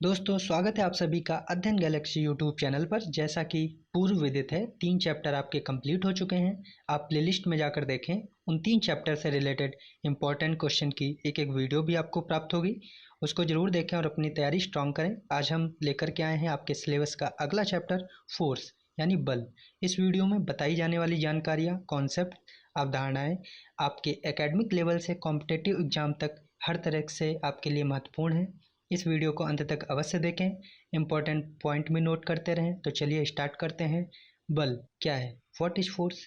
दोस्तों स्वागत है आप सभी का अध्ययन गैलेक्सी यूट्यूब चैनल पर। जैसा कि पूर्व विदित है 3 चैप्टर आपके कंप्लीट हो चुके हैं। आप प्लेलिस्ट में जाकर देखें, उन 3 चैप्टर से रिलेटेड इंपॉर्टेंट क्वेश्चन की एक वीडियो भी आपको प्राप्त होगी। उसको ज़रूर देखें और अपनी तैयारी स्ट्रांग करें। आज हम लेकर के आए हैं आपके सिलेबस का अगला चैप्टर फोर्स यानी बल। इस वीडियो में बताई जाने वाली जानकारियाँ, कॉन्सेप्ट, अवधारणाएँ आपके एकेडमिक लेवल से कॉम्पिटिटिव एग्जाम तक हर तरह से आपके लिए महत्वपूर्ण है। इस वीडियो को अंत तक अवश्य देखें, इंपॉर्टेंट पॉइंट भी नोट करते रहें। तो चलिए स्टार्ट करते हैं। बल क्या है? What is force?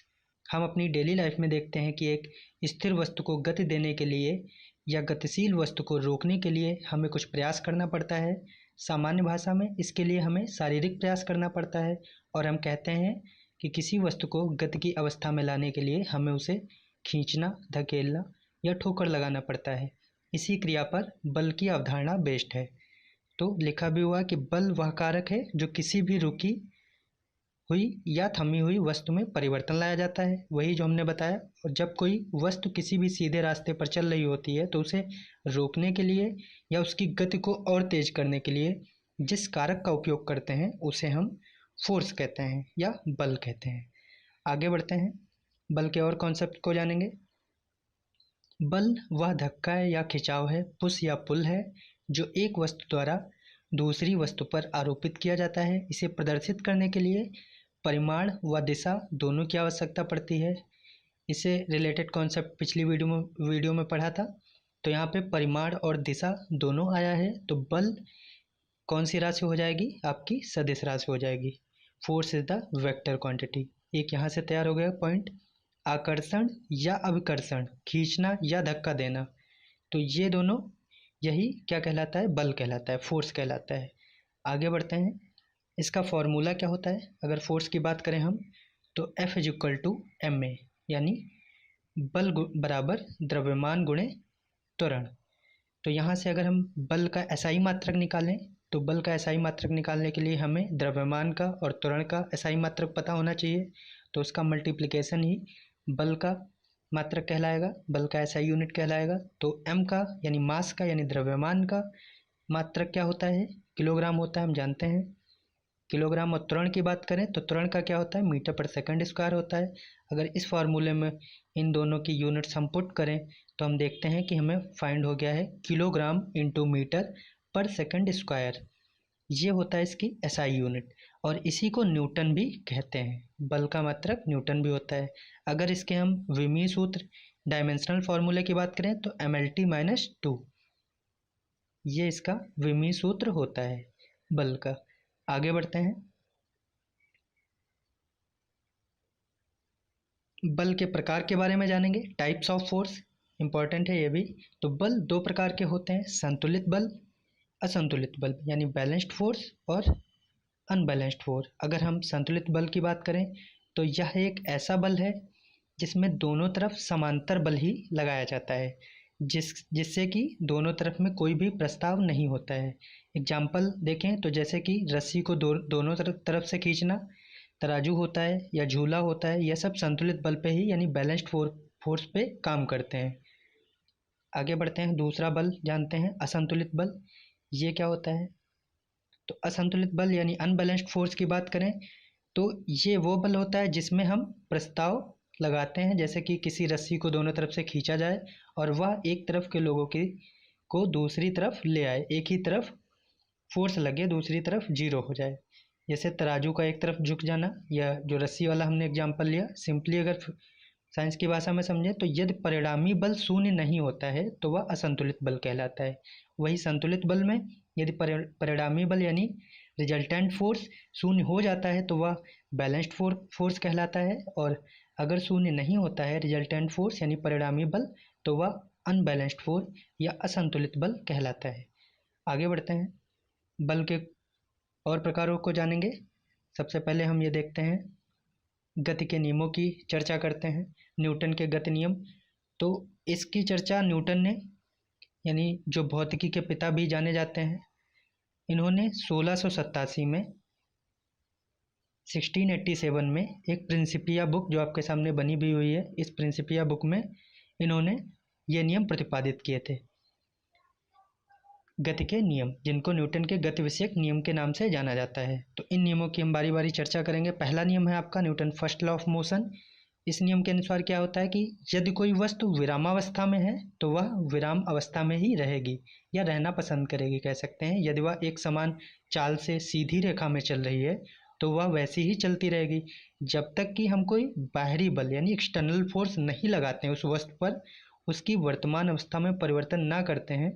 हम अपनी डेली लाइफ में देखते हैं कि एक स्थिर वस्तु को गति देने के लिए या गतिशील वस्तु को रोकने के लिए हमें कुछ प्रयास करना पड़ता है। सामान्य भाषा में इसके लिए हमें शारीरिक प्रयास करना पड़ता है और हम कहते हैं कि किसी वस्तु को गति की अवस्था में लाने के लिए हमें उसे खींचना, धकेलना या ठोकर लगाना पड़ता है। इसी क्रिया पर बल की अवधारणा बेस्ड है। तो लिखा भी हुआ कि बल वह कारक है जो किसी भी रुकी हुई या थमी हुई वस्तु में परिवर्तन लाया जाता है। वही जो हमने बताया। और जब कोई वस्तु किसी भी सीधे रास्ते पर चल रही होती है तो उसे रोकने के लिए या उसकी गति को और तेज करने के लिए जिस कारक का उपयोग करते हैं उसे हम फोर्स कहते हैं या बल कहते हैं। आगे बढ़ते हैं, बल के और कॉन्सेप्ट को जानेंगे। बल वह धक्का है या खिंचाव है, पुश या पुल है, जो एक वस्तु द्वारा दूसरी वस्तु पर आरोपित किया जाता है। इसे प्रदर्शित करने के लिए परिमाण व दिशा दोनों की आवश्यकता पड़ती है। इससे रिलेटेड कॉन्सेप्ट पिछली वीडियो में पढ़ा था। तो यहाँ पे परिमाण और दिशा दोनों आया है। तो बल कौन सी राशि हो जाएगी? आपकी सदिश राशि हो जाएगी। Force is the vector quantity. एक यहाँ से तैयार हो गया पॉइंट। आकर्षण या अभिकर्षण, खींचना या धक्का देना, तो ये दोनों, यही क्या कहलाता है? बल कहलाता है, फोर्स कहलाता है। आगे बढ़ते हैं, इसका फॉर्मूला क्या होता है? अगर फोर्स की बात करें हम तो F is equal to ma, यानी बल बराबर द्रव्यमान गुणे त्वरण। तो यहाँ से अगर हम बल का SI मात्रक निकालें तो बल का SI मात्रक निकालने के लिए हमें द्रव्यमान का और त्वरण का SI मात्रक पता होना चाहिए। तो उसका मल्टीप्लिकेशन ही बल का मात्रक कहलाएगा, बल का SI यूनिट कहलाएगा। तो m का यानी मास का यानी द्रव्यमान का मात्रक क्या होता है? किलोग्राम होता है, हम जानते हैं। किलोग्राम। और त्वरण की बात करें तो त्वरण का क्या होता है? मीटर पर सेकंड स्क्वायर होता है। अगर इस फार्मूले में इन दोनों की यूनिट्स हम पुट करें तो हम देखते हैं कि हमें फाइंड हो गया है किलोग्राम इंटू मीटर पर सेकंड स्क्वायर। ये होता है इसकी SI यूनिट और इसी को न्यूटन भी कहते हैं। बल का मात्रक न्यूटन भी होता है। अगर इसके हम विमीय सूत्र, डायमेंशनल फार्मूले की बात करें तो MLT-2, ये इसका विमीय सूत्र होता है बल का। आगे बढ़ते हैं, बल के प्रकार के बारे में जानेंगे। टाइप्स ऑफ फोर्स इंपॉर्टेंट है ये भी। तो बल 2 प्रकार के होते हैं, संतुलित बल, असंतुलित बल, यानी बैलेंस्ड फोर्स और अनबैलेंस्ड फोर्स। अगर हम संतुलित बल की बात करें तो यह एक ऐसा बल है जिसमें दोनों तरफ समांतर बल ही लगाया जाता है, जिससे कि दोनों तरफ में कोई भी प्रस्ताव नहीं होता है। एग्जाम्पल देखें तो जैसे कि रस्सी को दोनों तरफ से खींचना, तराजू होता है या झूला होता है, यह सब संतुलित बल पे ही यानी बैलेंस्ड फोर्स पे काम करते हैं। आगे बढ़ते हैं, दूसरा बल जानते हैं, असंतुलित बल। ये क्या होता है? तो असंतुलित बल यानी अनबैलेंस्ड फोर्स की बात करें तो ये वो बल होता है जिसमें हम प्रस्ताव लगाते हैं, जैसे कि किसी रस्सी को दोनों तरफ से खींचा जाए और वह एक तरफ के लोगों को दूसरी तरफ ले आए, एक ही तरफ फोर्स लगे, दूसरी तरफ जीरो हो जाए। जैसे तराजू का एक तरफ झुक जाना, या जो रस्सी वाला हमने एग्जाम्पल लिया। सिंपली अगर साइंस की भाषा में समझें तो यदि परिणामी बल शून्य नहीं होता है तो वह असंतुलित बल कहलाता है। वही संतुलित बल में यदि परिणामी बल यानी रिजल्टेंट फोर्स शून्य हो जाता है तो वह बैलेंस्ड फोर्स कहलाता है, और अगर शून्य नहीं होता है रिजल्टेंट फोर्स यानी परिणामी बल तो वह अनबैलेंस्ड फोर्स या असंतुलित बल कहलाता है। आगे बढ़ते हैं, बल के और प्रकारों को जानेंगे। सबसे पहले हम ये देखते हैं, गति के नियमों की चर्चा करते हैं। न्यूटन के गति नियम, तो इसकी चर्चा न्यूटन ने, यानी जो भौतिकी के पिता भी जाने जाते हैं, इन्होंने 1687 में 1687 में एक प्रिंसिपिया बुक जो आपके सामने बनी भी हुई है, इस प्रिंसिपिया बुक में इन्होंने ये नियम प्रतिपादित किए थे। गति के नियम, जिनको न्यूटन के गति विषयक नियम के नाम से जाना जाता है। तो इन नियमों की हम बारी बारी चर्चा करेंगे। पहला नियम है आपका Newton first law of motion. इस नियम के अनुसार क्या होता है कि यदि कोई वस्तु विरामावस्था में है तो वह विराम अवस्था में ही रहेगी या रहना पसंद करेगी, कह सकते हैं। यदि वह एक समान चाल से सीधी रेखा में चल रही है तो वह वैसी ही चलती रहेगी जब तक कि हम कोई बाहरी बल यानी एक्सटर्नल फोर्स नहीं लगाते हैं उस वस्तु पर, उसकी वर्तमान अवस्था में परिवर्तन ना करते हैं,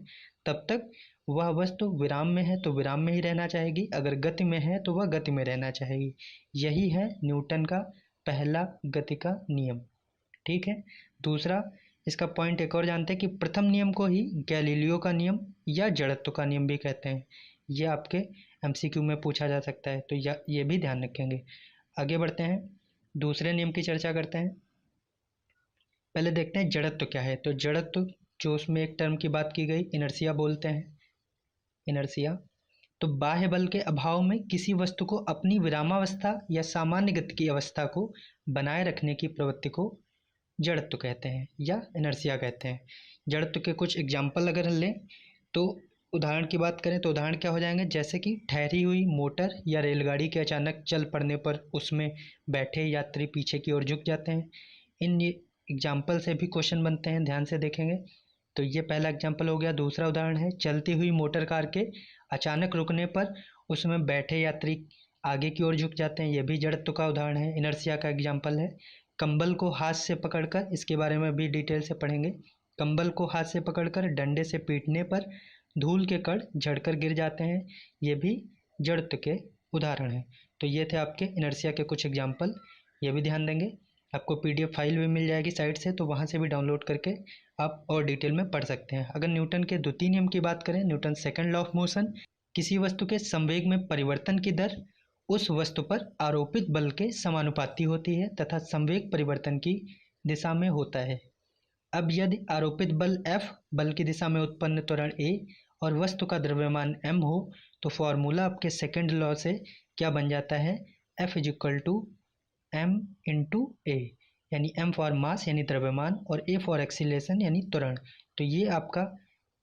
तब तक वह वस्तु विराम में है तो विराम में ही रहना चाहेगी, अगर गति में है तो वह गति में रहना चाहेगी। यही है न्यूटन का पहला गति का नियम। ठीक है। दूसरा, इसका पॉइंट एक और जानते हैं कि प्रथम नियम को ही गैलीलियो का नियम या जड़त्व का नियम भी कहते हैं। यह आपके एमसीक्यू में पूछा जा सकता है, तो ये भी ध्यान रखेंगे। आगे बढ़ते हैं, दूसरे नियम की चर्चा करते हैं। पहले देखते हैं जड़त्व क्या है। तो जड़त्व, जो उसमें एक टर्म की बात की गई, इनर्शिया बोलते हैं। इनर्शिया तो बाह्य बल के अभाव में किसी वस्तु को अपनी विरामावस्था या सामान्य गति की अवस्था को बनाए रखने की प्रवृत्ति को जड़त्व कहते हैं या इनर्शिया कहते हैं। जड़त्व के कुछ एग्जाम्पल अगर लें तो उदाहरण की बात करें तो उदाहरण क्या हो जाएंगे, जैसे कि ठहरी हुई मोटर या रेलगाड़ी के अचानक चल पड़ने पर उसमें बैठे यात्री पीछे की ओर झुक जाते हैं। इन एग्जाम्पल से भी क्वेश्चन बनते हैं, ध्यान से देखेंगे। तो ये पहला एग्जाम्पल हो गया। दूसरा उदाहरण है, चलती हुई मोटर कार के अचानक रुकने पर उसमें बैठे यात्री आगे की ओर झुक जाते हैं। यह भी जड़त्व का उदाहरण है, इनर्शिया का एग्जाम्पल है। कंबल को हाथ से पकड़कर, इसके बारे में भी डिटेल से पढ़ेंगे। कंबल को हाथ से पकड़कर डंडे से पीटने पर धूल के कण झड़कर गिर जाते हैं। ये भी जड़त्व के उदाहरण हैं। तो ये थे आपके इनर्शिया के कुछ एग्जाम्पल, ये भी ध्यान देंगे। आपको पीडीएफ फाइल भी मिल जाएगी साइट से, तो वहाँ से भी डाउनलोड करके आप और डिटेल में पढ़ सकते हैं। अगर न्यूटन के द्वितीय नियम की बात करें, Newton second law of motion, किसी वस्तु के संवेग में परिवर्तन की दर उस वस्तु पर आरोपित बल के समानुपाती होती है तथा संवेग परिवर्तन की दिशा में होता है। अब यदि आरोपित बल F बल की दिशा में उत्पन्न त्वरण A और वस्तु का द्रव्यमान m हो तो फॉर्मूला आपके सेकंड लॉ से क्या बन जाता है, F is equal to m into a, यानी m फॉर मास यानी द्रव्यमान और a फॉर एक्सीलरेशन यानी त्वरण। तो ये आपका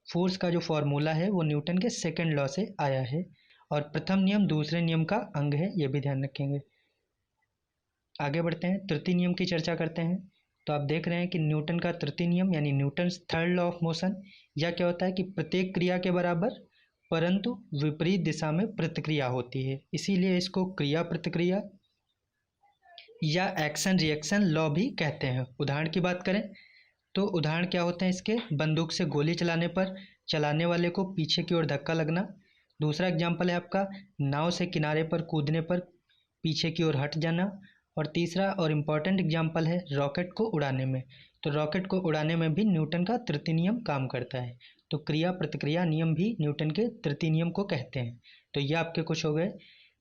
फोर्स का जो फॉर्मूला है वो न्यूटन के सेकंड लॉ से आया है और प्रथम नियम दूसरे नियम का अंग है, ये भी ध्यान रखेंगे। आगे बढ़ते हैं, तृतीय नियम की चर्चा करते हैं। तो आप देख रहे हैं कि न्यूटन का तृतीय नियम यानी Newton third law of motion, यह क्या होता है कि प्रत्येक क्रिया के बराबर परंतु विपरीत दिशा में प्रतिक्रिया होती है, इसीलिए इसको क्रिया प्रतिक्रिया या एक्शन रिएक्शन लॉ भी कहते हैं। उदाहरण की बात करें तो उदाहरण क्या होते हैं इसके, बंदूक से गोली चलाने पर चलाने वाले को पीछे की ओर धक्का लगना। दूसरा एग्जाम्पल है आपका नाव से किनारे पर कूदने पर पीछे की ओर हट जाना। और तीसरा और इम्पॉर्टेंट एग्जाम्पल है रॉकेट को उड़ाने में। तो रॉकेट को उड़ाने में भी न्यूटन का तृतीय नियम काम करता है। तो क्रिया प्रतिक्रिया नियम भी न्यूटन के तृतीय नियम को कहते हैं। तो ये आपके कुछ हो गए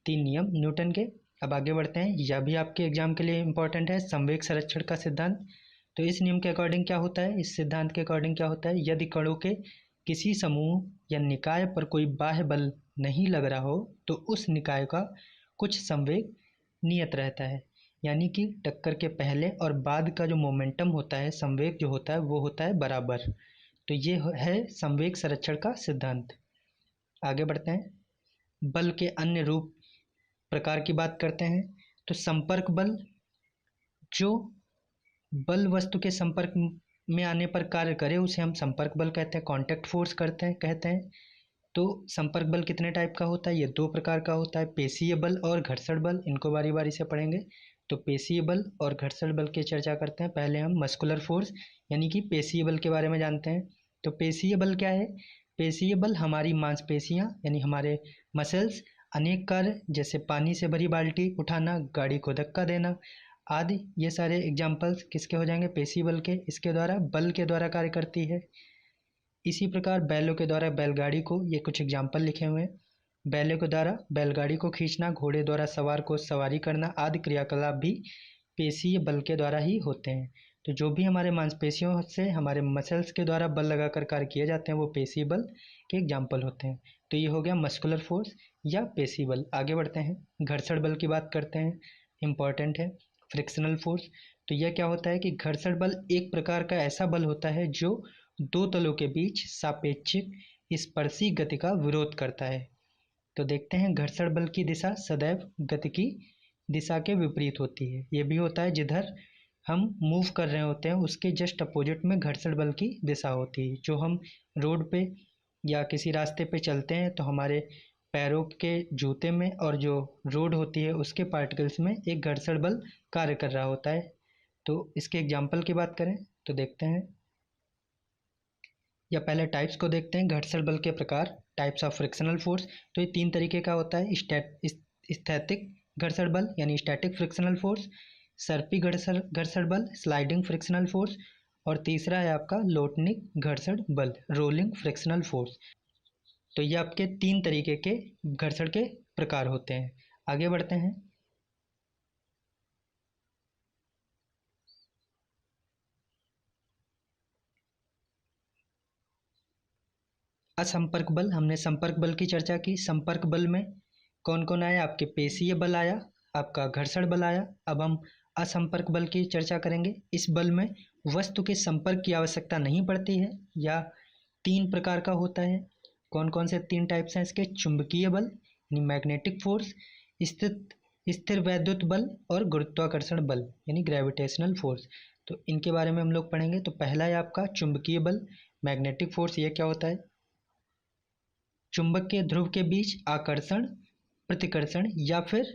3 नियम न्यूटन के। अब आगे बढ़ते हैं, यह भी आपके एग्जाम के लिए इम्पॉर्टेंट है, संवेग संरक्षण का सिद्धांत। तो इस नियम के अकॉर्डिंग क्या होता है, इस सिद्धांत के अकॉर्डिंग क्या होता है, यदि कणों के किसी समूह या निकाय पर कोई बाह्य बल नहीं लग रहा हो तो उस निकाय का कुछ संवेग नियत रहता है, यानी कि टक्कर के पहले और बाद का जो मोमेंटम होता है, संवेग जो होता है वो होता है बराबर। तो ये है संवेग संरक्षण का सिद्धांत। आगे बढ़ते हैं, बल के अन्य रूप प्रकार की बात करते हैं। तो संपर्क बल, जो बल वस्तु के संपर्क में आने पर कार्य करे उसे हम संपर्क बल कहते हैं, कांटेक्ट फोर्स कहते हैं। तो संपर्क बल कितने टाइप का होता है, ये 2 प्रकार का होता है, पेशीय बल और घर्षण बल। इनको बारी बारी से पढ़ेंगे। तो पेशीय बल और घर्षण बल की चर्चा करते हैं। पहले हम मस्कुलर फोर्स यानी कि पेशीय बल के बारे में जानते हैं। तो पेशीय बल क्या है, पेशीय बल हमारी मांसपेशियां यानी हमारे मसल्स अनेक कार्य जैसे पानी से भरी बाल्टी उठाना, गाड़ी को धक्का देना आदि, ये सारे एग्जाम्पल्स किसके हो जाएंगे, पेशीय बल के। इसके द्वारा बल के द्वारा कार्य करती है। इसी प्रकार बैलों के द्वारा बैलगाड़ी को, ये कुछ एग्जाम्पल लिखे हुए हैं। बैलों के द्वारा बैलगाड़ी को खींचना, घोड़े द्वारा सवार को सवारी करना आदि क्रियाकलाप भी पेशीय बल के द्वारा ही होते हैं। तो जो भी हमारे मांसपेशियों से हमारे मसल्स के द्वारा बल लगाकर कार्य किए जाते हैं वो पेशीय बल के एग्जाम्पल होते हैं। तो ये हो गया मस्कुलर फोर्स या पेशीय बल। आगे बढ़ते हैं, घर्षण बल की बात करते हैं, इम्पॉर्टेंट है। फ्रिक्शनल फोर्स, तो यह क्या होता है कि घर्षण बल एक प्रकार का ऐसा बल होता है जो 2 तलों के बीच सापेक्षिक स्पर्शी गति का विरोध करता है। तो देखते हैं, घर्षण बल की दिशा सदैव गति की दिशा के विपरीत होती है। ये भी होता है जिधर हम मूव कर रहे होते हैं उसके जस्ट अपोजिट में घर्षण बल की दिशा होती है। जो हम रोड पे या किसी रास्ते पे चलते हैं तो हमारे पैरों के जूते में और जो रोड होती है उसके पार्टिकल्स में एक घर्षण बल कार्य कर रहा होता है। तो इसके एग्जाम्पल की बात करें तो देखते हैं, या पहले टाइप्स को देखते हैं, घर्षण बल के प्रकार, टाइप्स ऑफ फ्रिक्शनल फोर्स। तो ये 3 तरीके का होता है, स्थैतिक घर्षण बल यानी स्टैटिक फ्रिक्शनल फोर्स, सर्पी घर्षण बल स्लाइडिंग फ्रिक्शनल फोर्स, और तीसरा है आपका लोटनिक घर्षण बल रोलिंग फ्रिक्शनल फोर्स। तो ये आपके 3 तरीके के घर्षण के प्रकार होते हैं। आगे बढ़ते हैं। असंपर्क बल, हमने संपर्क बल की चर्चा की। संपर्क बल में कौन कौन आया, आपके पेशीय बल आया, आपका घर्षण बल आया। अब हम असंपर्क बल की चर्चा करेंगे। इस बल में वस्तु के संपर्क की आवश्यकता नहीं पड़ती है, या 3 प्रकार का होता है। कौन कौन से 3 टाइप्स हैं इसके, चुंबकीय बल यानी मैग्नेटिक फोर्स, स्थिर वैद्युत बल, और गुरुत्वाकर्षण बल यानी ग्रेविटेशनल फोर्स। तो इनके बारे में हम लोग पढ़ेंगे। तो पहला है आपका चुंबकीय बल मैग्नेटिक फोर्स। ये क्या होता है, चुंबक के ध्रुव के बीच आकर्षण प्रतिकर्षण या फिर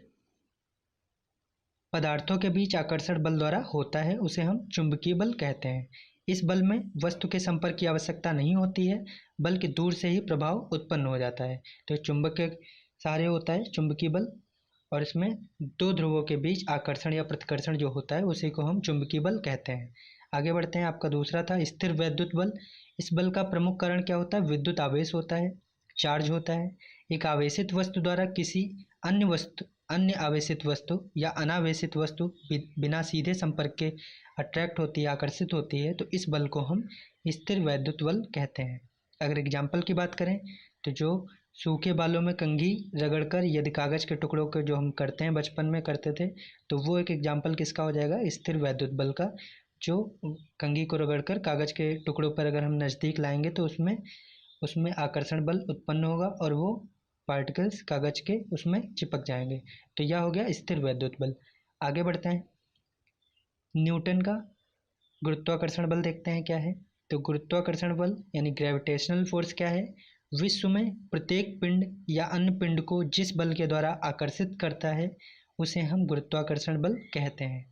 पदार्थों के बीच आकर्षण बल द्वारा होता है, उसे हम चुंबकीय बल कहते हैं। इस बल में वस्तु के संपर्क की आवश्यकता नहीं होती है, बल्कि दूर से ही प्रभाव उत्पन्न हो जाता है। तो चुंबक के सहारे होता है चुंबकीय बल, और इसमें 2 ध्रुवों के बीच आकर्षण या प्रतिकर्षण जो होता है उसी को हम चुंबकीय बल कहते हैं। आगे बढ़ते हैं। आपका दूसरा था स्थिर वैद्युत बल। इस बल का प्रमुख कारण क्या होता है, विद्युत आवेश होता है, चार्ज होता है। एक आवेशित वस्तु द्वारा किसी अन्य आवेशित वस्तु या अनावेशित वस्तु बिना सीधे संपर्क के अट्रैक्ट होती है, आकर्षित होती है, तो इस बल को हम स्थिर वैद्युत बल कहते हैं। अगर एग्जाम्पल की बात करें तो जो सूखे बालों में कंघी रगड़कर यदि कागज़ के टुकड़ों के जो हम करते हैं, बचपन में करते थे, तो वो एक एग्जाम्पल किसका हो जाएगा, स्थिर वैद्युत बल का। जो कंघी को रगड़कर कागज़ के टुकड़ों पर अगर हम नज़दीक लाएंगे तो उसमें आकर्षण बल उत्पन्न होगा और वो पार्टिकल्स कागज के उसमें चिपक जाएंगे। तो यह हो गया स्थिर वैद्युत बल। आगे बढ़ते हैं। न्यूटन का गुरुत्वाकर्षण बल देखते हैं क्या है। तो गुरुत्वाकर्षण बल यानी ग्रेविटेशनल फोर्स क्या है, विश्व में प्रत्येक पिंड या अन्य पिंड को जिस बल के द्वारा आकर्षित करता है उसे हम गुरुत्वाकर्षण बल कहते हैं।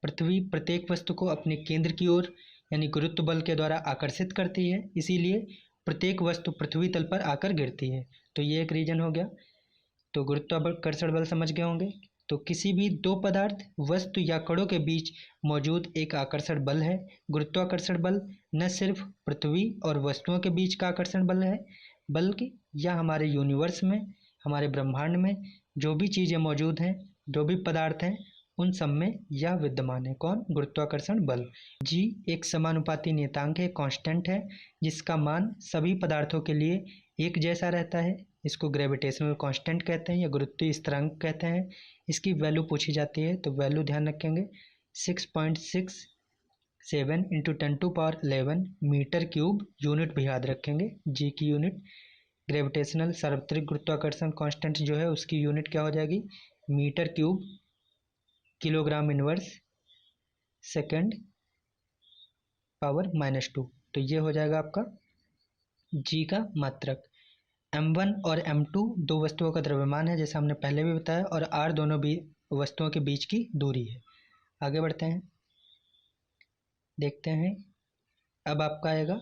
पृथ्वी प्रत्येक वस्तु को अपने केंद्र की ओर यानी गुरुत्व बल के द्वारा आकर्षित करती है, इसीलिए प्रत्येक वस्तु पृथ्वी तल पर आकर गिरती है। तो ये एक रीजन हो गया। तो गुरुत्वाकर्षण बल समझ गए होंगे। तो किसी भी 2 पदार्थ वस्तु या कणों के बीच मौजूद एक आकर्षण बल है। गुरुत्वाकर्षण बल न सिर्फ पृथ्वी और वस्तुओं के बीच का आकर्षण बल है, बल्कि यह हमारे यूनिवर्स में, हमारे ब्रह्मांड में जो भी चीज़ें मौजूद हैं, जो भी पदार्थ हैं, उन सब में यह विद्यमान है। कौन, गुरुत्वाकर्षण बल। जी एक समानुपाती नियतांक है, कांस्टेंट है, जिसका मान सभी पदार्थों के लिए एक जैसा रहता है। इसको ग्रेविटेशनल कांस्टेंट कहते हैं या गुरुत्वीय स्थिरांक कहते हैं। इसकी वैल्यू पूछी जाती है तो वैल्यू ध्यान रखेंगे 6.67 × 10⁻11 मीटर क्यूब, यूनिट भी याद रखेंगे, जी की यूनिट। ग्रेविटेशनल सार्वत्रिक गुरुत्वाकर्षण कांस्टेंट जो है उसकी यूनिट क्या हो जाएगी, metre cube kilogram inverse second power -2। तो ये हो जाएगा आपका जी का मात्रक। m1 और m2 2 वस्तुओं का द्रव्यमान है, जैसा हमने पहले भी बताया, और r दोनों भी वस्तुओं के बीच की दूरी है। आगे बढ़ते हैं, देखते हैं। अब आपका आएगा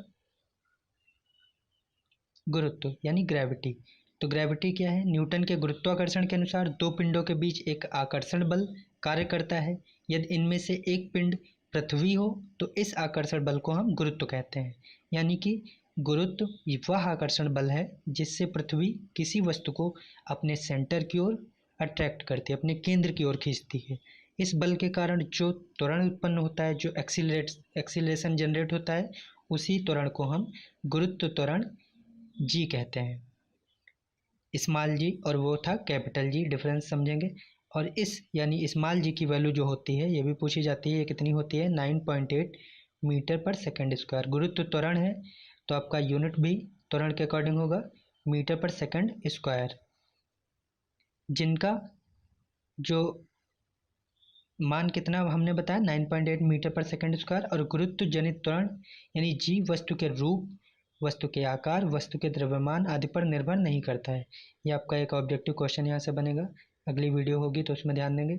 गुरुत्व यानी ग्रेविटी। तो ग्रेविटी क्या है, न्यूटन के गुरुत्वाकर्षण के अनुसार 2 पिंडों के बीच एक आकर्षण बल कार्य करता है। यदि इनमें से एक पिंड पृथ्वी हो तो इस आकर्षण बल को हम गुरुत्व कहते हैं। यानी कि गुरुत्व वह आकर्षण बल है जिससे पृथ्वी किसी वस्तु को अपने सेंटर की ओर अट्रैक्ट करती है, अपने केंद्र की ओर खींचती है। इस बल के कारण जो त्वरण उत्पन्न होता है, जो एक्सीलरेशन जनरेट होता है, उसी त्वरण को हम गुरुत्व त्वरण जी कहते हैं। स्मॉल जी और वो था कैपिटल जी, डिफरेंस समझेंगे। और इस यानी स्मॉल जी की वैल्यू जो होती है ये भी पूछी जाती है, ये कितनी होती है, 9.8 मीटर पर सेकेंड स्क्वायर। गुरुत्व त्वरण है तो आपका यूनिट भी त्वरण के अकॉर्डिंग होगा मीटर पर सेकंड स्क्वायर, जिनका जो मान कितना हमने बताया 9.8 मीटर पर सेकंड स्क्वायर, और गुरुत्व जनित त्वरण यानी जी वस्तु के रूप, वस्तु के आकार, वस्तु के द्रव्यमान आदि पर निर्भर नहीं करता है। ये आपका एक ऑब्जेक्टिव क्वेश्चन यहाँ से बनेगा, अगली वीडियो होगी तो उसमें ध्यान देंगे।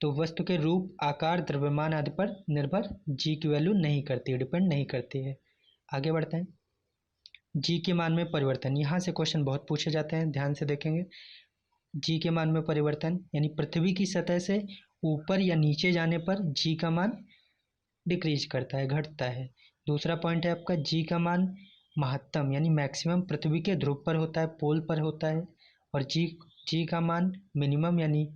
तो वस्तु के रूप, आकार, द्रव्यमान आदि पर निर्भर जी की वैल्यू नहीं करती है, डिपेंड नहीं करती है। आगे बढ़ते हैं। जी के मान में परिवर्तन, यहाँ से क्वेश्चन बहुत पूछे जाते हैं, ध्यान से देखेंगे। जी के मान में परिवर्तन यानी पृथ्वी की सतह से ऊपर या नीचे जाने पर जी का मान डिक्रीज करता है, घटता है। दूसरा पॉइंट है आपका जी का मान महत्तम यानी मैक्सिमम पृथ्वी के ध्रुव पर होता है, पोल पर होता है। और जी का मान मिनिमम यानी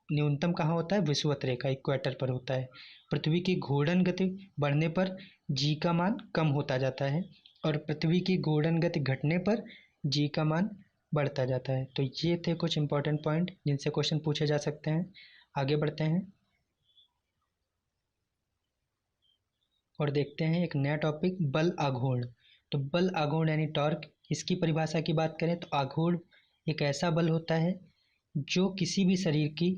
न्यूनतम कहाँ होता है, विषुवत रेखा इक्वेटर पर होता है। पृथ्वी की घूर्णन गति बढ़ने पर जी का मान कम होता जाता है, और पृथ्वी की घूर्णन गति घटने पर जी का मान बढ़ता जाता है। तो ये थे कुछ इंपॉर्टेंट पॉइंट जिनसे क्वेश्चन पूछे जा सकते हैं। आगे बढ़ते हैं और देखते हैं एक नया टॉपिक, बल आघूर्ण। तो बल आघूर्ण यानी टॉर्क, इसकी परिभाषा की बात करें तो आघूर्ण एक ऐसा बल होता है जो किसी भी शरीर की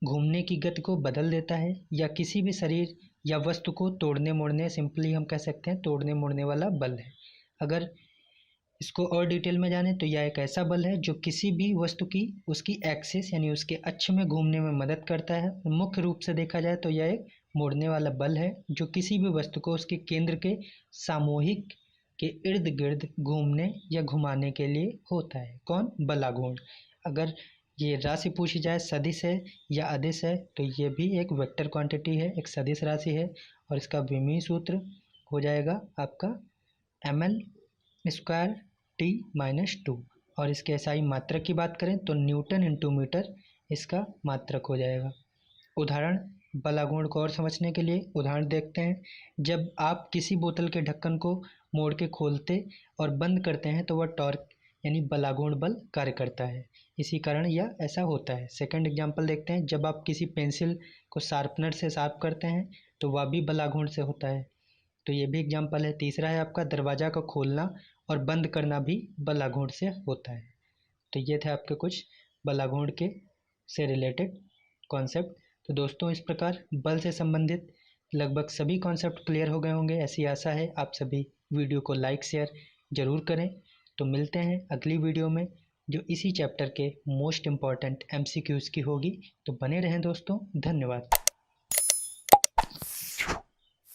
घूमने की गति को बदल देता है, या किसी भी शरीर या वस्तु को तोड़ने मोड़ने, सिंपली हम कह सकते हैं तोड़ने मोड़ने वाला बल है। अगर इसको और डिटेल में जाने तो यह एक ऐसा बल है जो किसी भी वस्तु की उसकी एक्सिस यानी उसके अक्ष में घूमने में मदद करता है। मुख्य रूप से देखा जाए तो यह एक मोड़ने वाला बल है जो किसी भी वस्तु को उसके केंद्र के सामूहिक के इर्द गिर्द घूमने या घुमाने के लिए होता है। कौन? बलाघूर्ण। अगर ये राशि पूछी जाए सदिश है या अदिश है तो ये भी एक वेक्टर क्वांटिटी है, एक सदिश राशि है, और इसका विमीय सूत्र हो जाएगा आपका ml² T-2। और इसके एसआई मात्रक की बात करें तो न्यूटन इंटू मीटर इसका मात्रक हो जाएगा। उदाहरण, बलाघूर्ण को और समझने के लिए उदाहरण देखते हैं। जब आप किसी बोतल के ढक्कन को मोड़ के खोलते और बंद करते हैं तो वह टॉर्क यानी बलाघूर्ण बल कार्य करता है, इसी कारण यह ऐसा होता है। सेकंड एग्जांपल देखते हैं, जब आप किसी पेंसिल को शार्पनर से शार्प करते हैं तो वह भी बलाघूर्ण से होता है, तो ये भी एग्जांपल है। तीसरा है आपका दरवाज़ा का खोलना और बंद करना भी बलाघूर्ण से होता है। तो ये थे आपके कुछ बलाघूर्ण के से रिलेटेड कॉन्सेप्ट। तो दोस्तों, इस प्रकार बल से संबंधित लगभग सभी कॉन्सेप्ट क्लियर हो गए होंगे, ऐसी आशा है। आप सभी वीडियो को लाइक शेयर ज़रूर करें। तो मिलते हैं अगली वीडियो में जो इसी चैप्टर के मोस्ट इम्पॉर्टेंट MCQs की होगी। तो बने रहें दोस्तों, धन्यवाद।